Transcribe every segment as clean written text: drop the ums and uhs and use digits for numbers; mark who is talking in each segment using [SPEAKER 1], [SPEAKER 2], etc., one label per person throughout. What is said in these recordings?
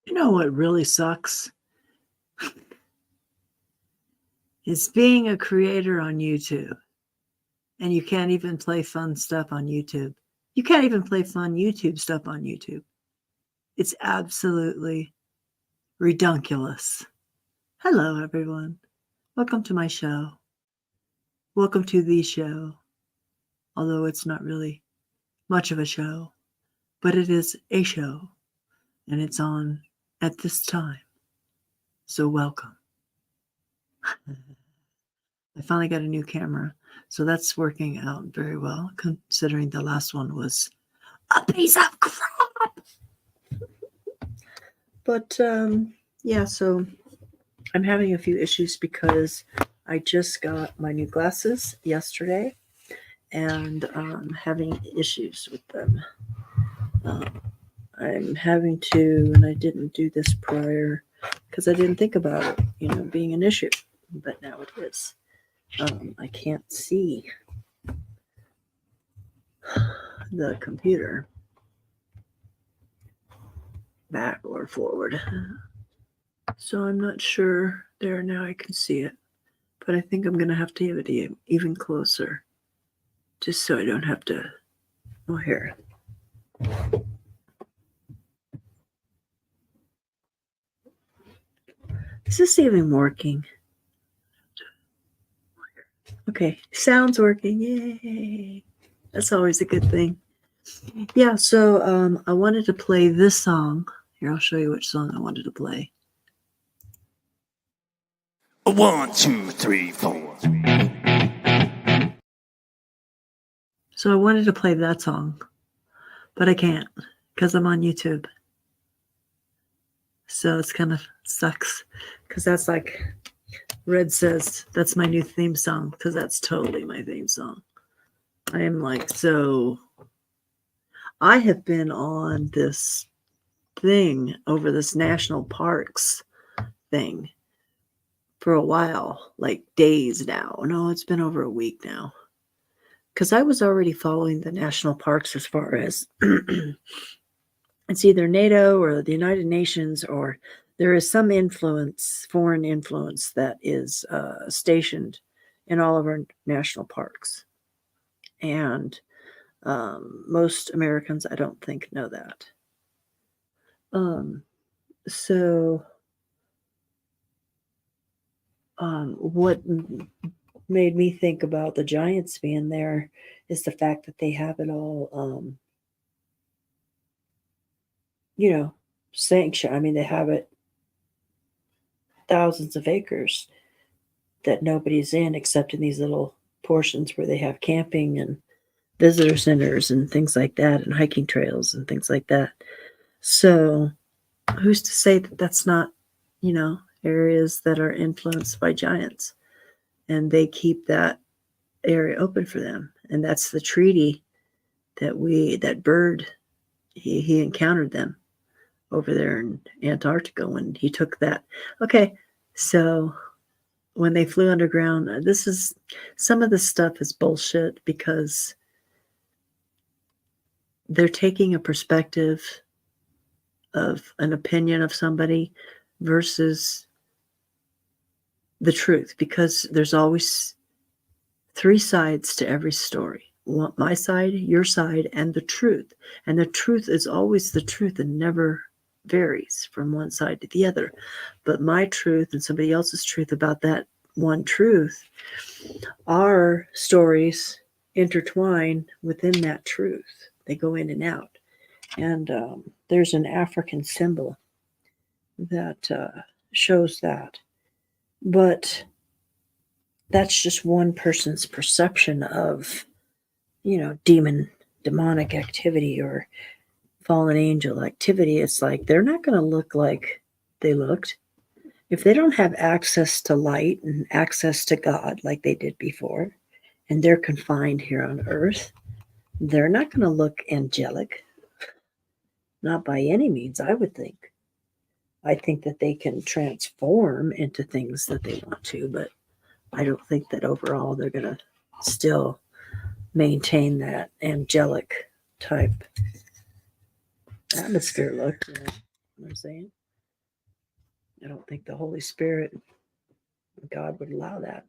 [SPEAKER 1] You know what really sucks? Is being a creator on YouTube. And you can't even play fun stuff on YouTube. You can't even play fun YouTube stuff on YouTube. It's absolutely redunculous. Hello, everyone. Welcome to my show. Welcome to the show. Although it's not really much of a show, but it is a show. And it's on at this time. So welcome. I finally got a new camera, so that's working out very well, considering the last one was a piece of crap. But yeah, so I'm having a few issues because I just got my new glasses yesterday, and having issues with them. I'm having to, and I didn't do this prior because I didn't think about it, being an issue, but now it is. I can't see the computer back or forward. So I'm not sure. There, now I can see it. But I think I'm going to have to give it even closer. Just so I don't have to. Oh, here. Is this even working? Okay, sound's working. Yay. That's always a good thing. Yeah, so I wanted to play this song. Here, I'll show you which song I wanted to play.
[SPEAKER 2] 1, 2, 3, 4.
[SPEAKER 1] So I wanted to play that song, but I can't because I'm on YouTube. So it's kind of sucks because that's like Red says that's my new theme song because that's totally my theme song. I am like, so I have been on this thing over this national parks thing for a while, like days now. No, it's been over a week now. Because I was already following the national parks as far as it's either NATO or the United Nations, or there is some influence, foreign influence, that is stationed in all of our national parks. And most Americans, I don't think, know that. So what made me think about the Giants being there is the fact that they have it all, sanctioned. I mean, they have it thousands of acres that nobody's in except in these little portions where they have camping and visitor centers and things like that, and hiking trails and things like that. So who's to say that that's not, areas that are influenced by giants, and they keep that area open for them. And that's the treaty that Bird, he encountered them over there in Antarctica when he took that. Okay, so when they flew underground, some of this stuff is bullshit because they're taking a perspective of an opinion of somebody versus the truth, because there's always three sides to every story. My side, your side, and the truth. And the truth is always the truth and never varies from one side to the other. But my truth and somebody else's truth about that one truth, our stories intertwine within that truth. They go in and out. And there's an African symbol that shows that. But that's just one person's perception of, demonic activity or fallen angel activity. It's like they're not going to look like they looked. If they don't have access to light and access to God like they did before, and they're confined here on earth, they're not going to look angelic. Not by any means, I would think. I think that they can transform into things that they want to, but I don't think that overall they're going to still maintain that angelic type atmosphere look. You know what I'm saying? I don't think the Holy Spirit, God, would allow that.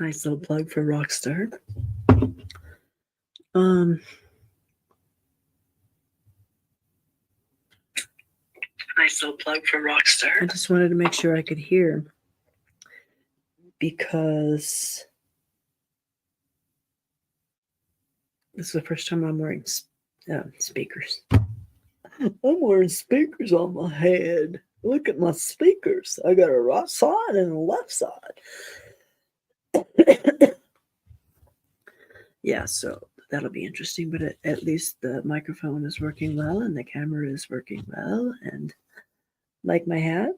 [SPEAKER 1] Nice little plug for Rockstar. Nice little plug for Rockstar. I just wanted to make sure I could hear, because this is the first time I'm wearing speakers. I'm wearing speakers on my head. Look at my speakers. I got a right side and a left side. Yeah, so that'll be interesting, but at least the microphone is working well and the camera is working well. And like my hat,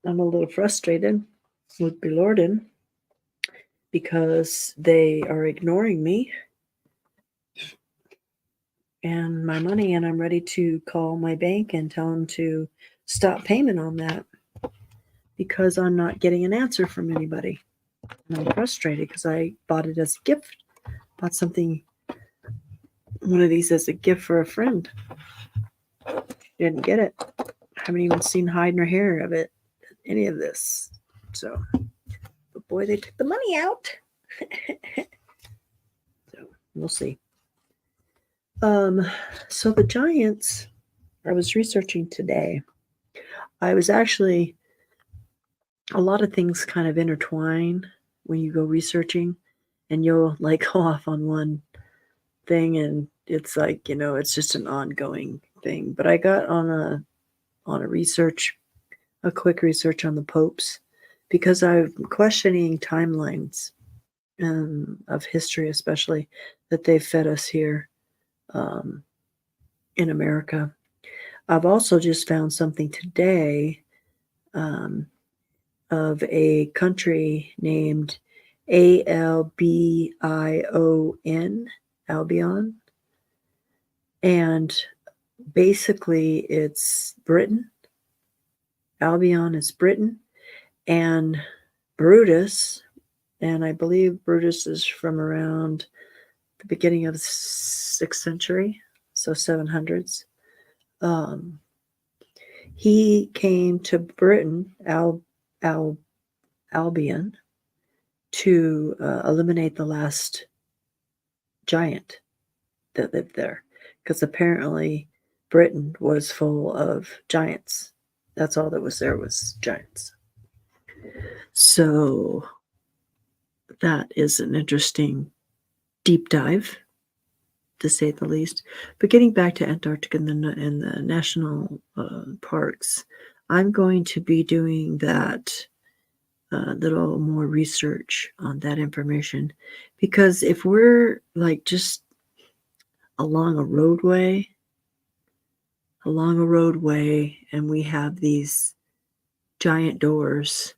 [SPEAKER 1] I'm a little frustrated with Belorden because they are ignoring me and my money, and I'm ready to call my bank and tell them to stop payment on that because I'm not getting an answer from anybody. And I'm frustrated because I bought it as a gift. Bought one of these as a gift for a friend. Didn't get it. Haven't even seen hide nor hair of it, any of this. So, but boy, they took the money out. So we'll see. So the Giants, I was researching today. I was actually, a lot of things kind of intertwine when you go researching, and you'll like go off on one thing and it's like, it's just an ongoing thing. But I got on a quick research on the popes, because I'm questioning timelines of history, especially that they've fed us here in America. I've also just found something today of a country named Albion, Albion, and basically it's Britain. Albion is Britain, and Brutus, and I believe Brutus is from around the beginning of the 6th century, so 700s. He came to Britain, Albion, to eliminate the last giant that lived there, because apparently Britain was full of giants. That's all that was there, was giants. So that is an interesting deep dive, to say the least. But getting back to Antarctica and the national parks, I'm going to be doing that little more research on that information, because if we're like just along a roadway and we have these giant doors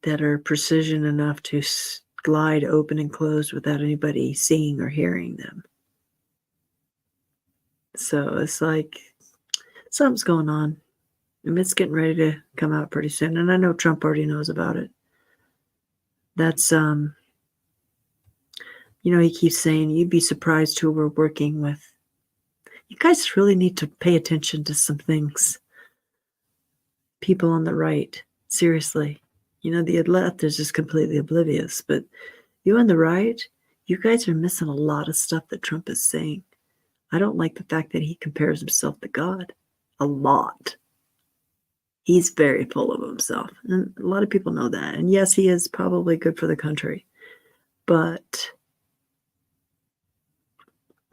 [SPEAKER 1] that are precision enough to glide open and close without anybody seeing or hearing them. So it's like something's going on. And it's getting ready to come out pretty soon. And I know Trump already knows about it. That's, he keeps saying, you'd be surprised who we're working with. You guys really need to pay attention to some things. People on the right, seriously. The left is just completely oblivious. But you on the right, you guys are missing a lot of stuff that Trump is saying. I don't like the fact that he compares himself to God. A lot. He's very full of himself. And a lot of people know that. And yes, he is probably good for the country. But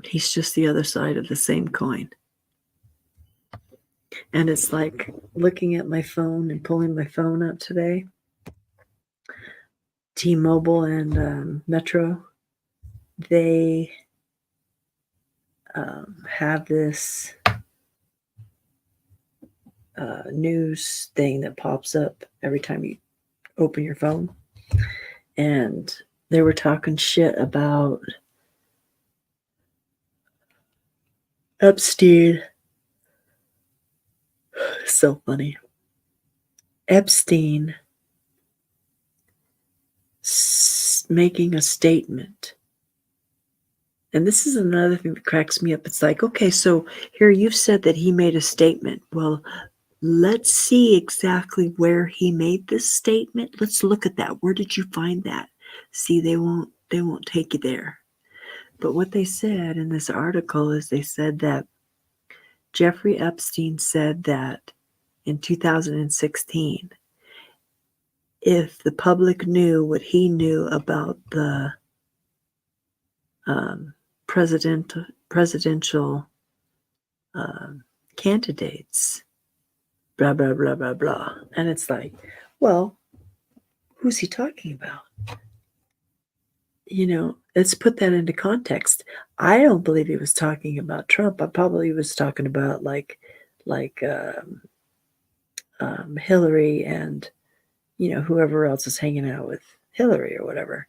[SPEAKER 1] he's just the other side of the same coin. And it's like looking at my phone and pulling my phone up today. T-Mobile and Metro, they have this news thing that pops up every time you open your phone. And they were talking shit about Epstein. So funny. Epstein making a statement. And this is another thing that cracks me up. It's like, okay, so here you've said that he made a statement. Well, let's see exactly where he made this statement. Let's look at that. Where did you find that? See, they won't take you there. But what they said in this article is they said that Jeffrey Epstein said that in 2016, if the public knew what he knew about the presidential candidates, blah, blah, blah, blah, blah. And it's like, well, who's he talking about? Let's put that into context. I don't believe he was talking about Trump. I probably was talking about like Hillary and, whoever else is hanging out with Hillary or whatever.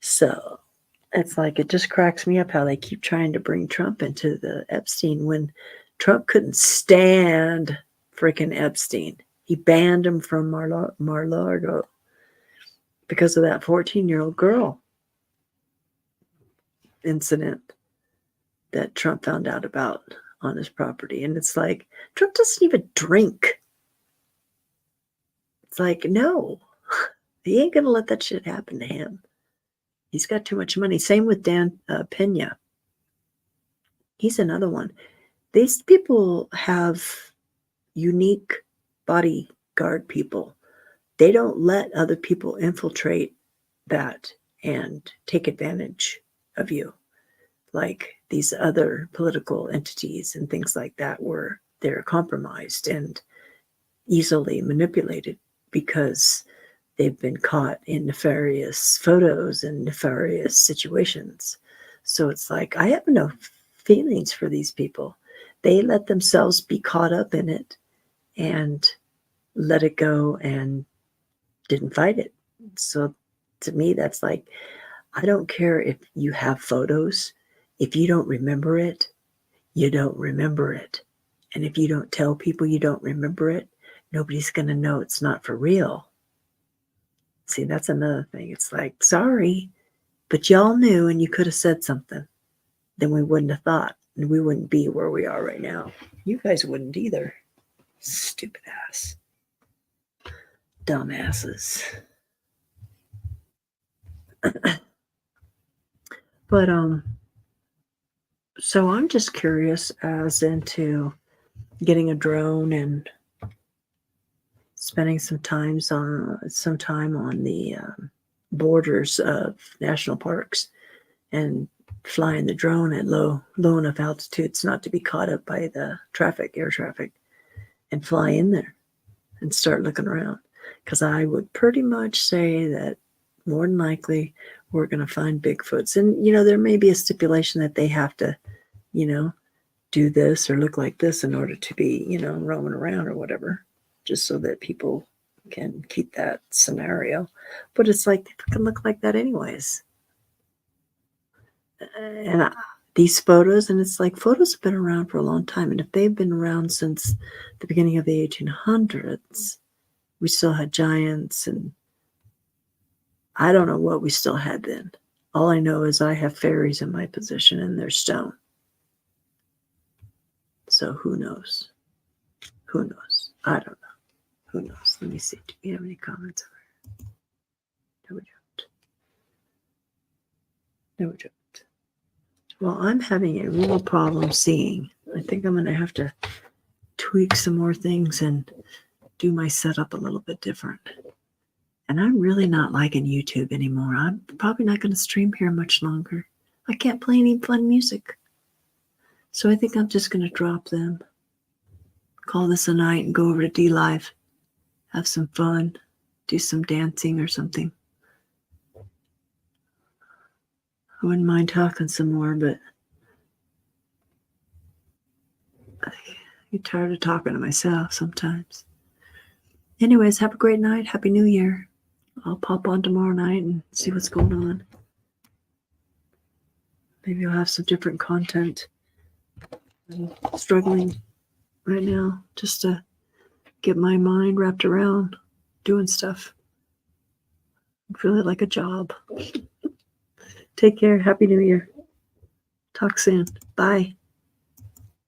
[SPEAKER 1] So it's like, it just cracks me up how they keep trying to bring Trump into the Epstein when Trump couldn't stand freaking Epstein. He banned him from Mar-a-Lago because of that 14-year-old girl incident that Trump found out about on his property. And it's like, Trump doesn't even drink. It's like, no, he ain't going to let that shit happen to him. He's got too much money. Same with Dan Pena. He's another one. These people have unique bodyguard people. They don't let other people infiltrate that and take advantage of you, like these other political entities and things like that, where they're compromised and easily manipulated because they've been caught in nefarious photos and nefarious situations. So it's like, I have no feelings for these people. They let themselves be caught up in it and let it go and didn't fight it. So to me, that's like, I don't care if you have photos. If you don't remember it, you don't remember it. And if you don't tell people you don't remember it, nobody's going to know it's not for real. See, that's another thing. It's like, sorry, but y'all knew and you could have said something. Then we wouldn't have thought and we wouldn't be where we are right now. You guys wouldn't either. Stupid ass. Dumbasses. But so I'm just curious as into getting a drone and spending some time on the borders of national parks and flying the drone at low enough altitudes not to be caught up by the air traffic, and fly in there and start looking around. Because I would pretty much say that more than likely we're going to find Bigfoots. And, there may be a stipulation that they have to, do this or look like this in order to be, roaming around or whatever, just so that people can keep that scenario. But it's like, they can look like that anyways. And these photos, and it's like, photos have been around for a long time. And if they've been around since the beginning of the 1800s, we still had giants, and I don't know what we still had then. All I know is I have fairies in my possession and they're stone. So who knows? Who knows? I don't know. Who knows? Let me see. Do we have any comments over here? No, we don't. No, we don't. Well, I'm having a real problem seeing. I think I'm going to have to tweak some more things and do my setup a little bit different. And I'm really not liking YouTube anymore. I'm probably not going to stream here much longer. I can't play any fun music. So I think I'm just going to drop them, call this a night, and go over to D Live, have some fun, do some dancing or something. I wouldn't mind talking some more, but I get tired of talking to myself sometimes. Anyways, have a great night. Happy New Year. I'll pop on tomorrow night and see what's going on. Maybe I'll have some different content. I'm struggling right now just to get my mind wrapped around doing stuff. really like a job. Take care. Happy New Year. Talk soon. Bye.